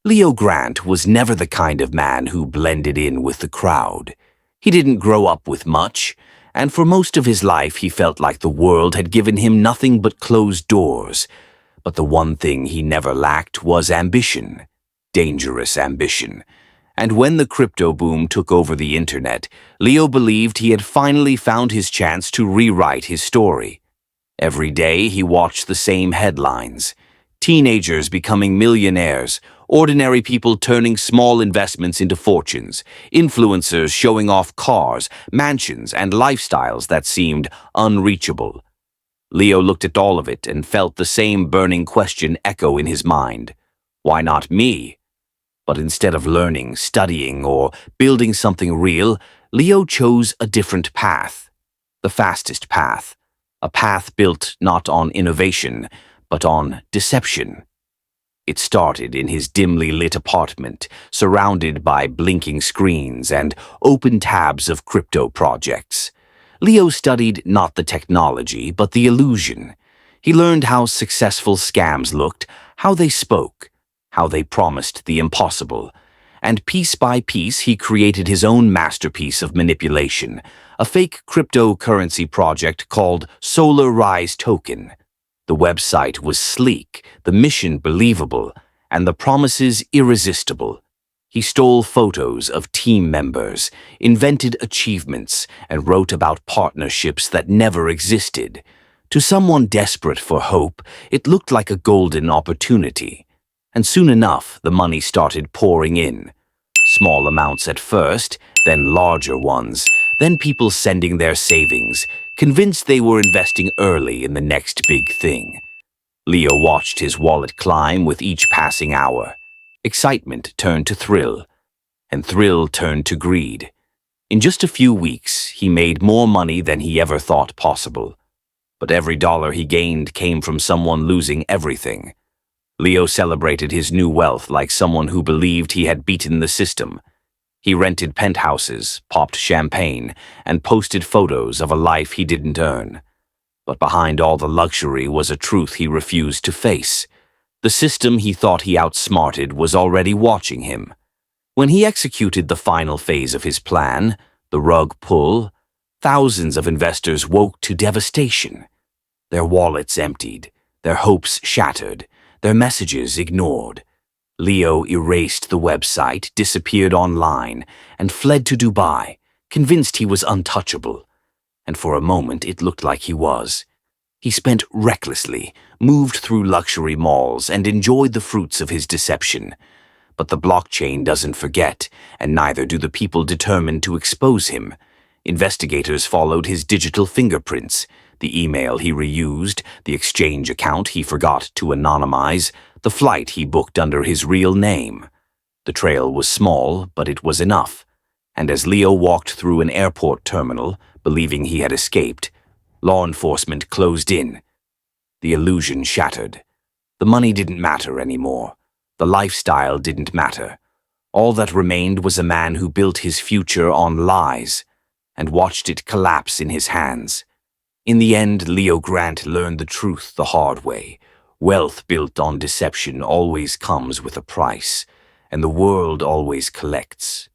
Leo Grant was never the kind of man who blended in with the crowd. He didn't grow up with much, and for most of his life he felt like the world had given him nothing but closed doors. But the one thing he never lacked was ambition. Dangerous ambition. And when the crypto boom took over the internet, Leo believed he had finally found his chance to rewrite his story. Every day he watched the same headlines. Teenagers becoming millionaires, ordinary people turning small investments into fortunes, influencers showing off cars, mansions, and lifestyles that seemed unreachable. Leo looked at all of it and felt the same burning question echo in his mind. Why not me? But instead of learning, studying, or building something real, Leo chose a different path. The fastest path. A path built not on innovation, but on deception. It started in his dimly lit apartment, surrounded by blinking screens and open tabs of crypto projects. Leo studied not the technology, but the illusion. He learned how successful scams looked, how they spoke, how they promised the impossible. And piece by piece he created his own masterpiece of manipulation, a fake cryptocurrency project called SolarRise token. The website was sleek, the mission believable, and the promises irresistible. He stole photos of team members, invented achievements, and wrote about partnerships that never existed. To someone desperate for hope, it looked like a golden opportunity. And soon enough, the money started pouring in. Small amounts at first, then larger ones, then people sending their savings, convinced they were investing early in the next big thing. Leo watched his wallet climb with each passing hour. Excitement turned to thrill, and thrill turned to greed. In just a few weeks, he made more money than he ever thought possible. But every dollar he gained came from someone losing everything. Leo celebrated his new wealth like someone who believed he had beaten the system. He rented penthouses, popped champagne, and posted photos of a life he didn't earn. But behind all the luxury was a truth he refused to face. The system he thought he outsmarted was already watching him. When he executed the final phase of his plan, the rug pull, thousands of investors woke to devastation. Their wallets emptied, their hopes shattered, their messages ignored. Leo erased the website, disappeared online, and fled to Dubai, convinced he was untouchable. And for a moment it looked like he was. He spent recklessly, moved through luxury malls, and enjoyed the fruits of his deception. But the blockchain doesn't forget, and neither do the people determined to expose him. Investigators followed his digital fingerprints, the email he reused, the exchange account he forgot to anonymize, the flight he booked under his real name. The trail was small, but it was enough. And as Leo walked through an airport terminal, believing he had escaped, law enforcement closed in. The illusion shattered. The money didn't matter anymore. The lifestyle didn't matter. All that remained was a man who built his future on lies and watched it collapse in his hands. In the end, Leo Grant learned the truth the hard way. Wealth built on deception always comes with a price, and the world always collects.